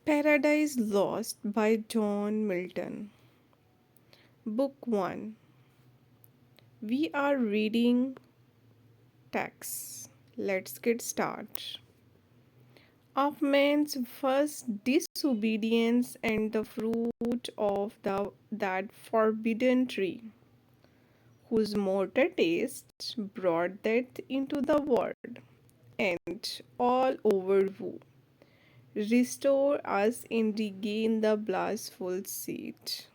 Paradise Lost by John Milton. Book 1. We are reading text. Let's get started. Of man's first disobedience and the fruit of that forbidden tree, whose mortar taste brought death into the world, and all over woo. Restore us and regain the blissful seat.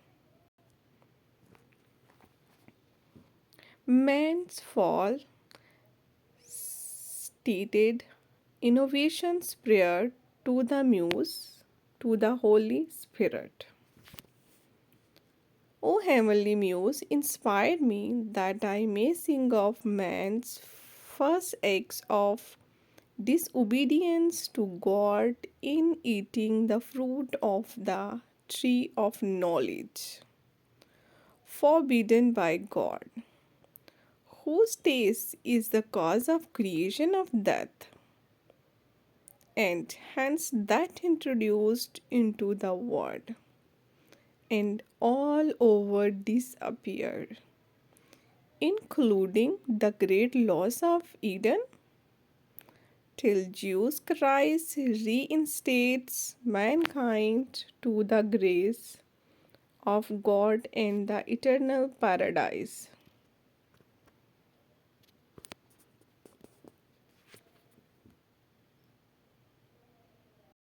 Man's fall stated innovation's prayer to the muse, to the Holy Spirit. O heavenly muse, inspire me that I may sing of man's first acts of disobedience to God in eating the fruit of the tree of knowledge, forbidden by God, whose taste is the cause of creation of death, and hence that introduced into the world, and all over disappeared, including the great loss of Eden, till Jesus Christ reinstates mankind to the grace of God and the eternal paradise.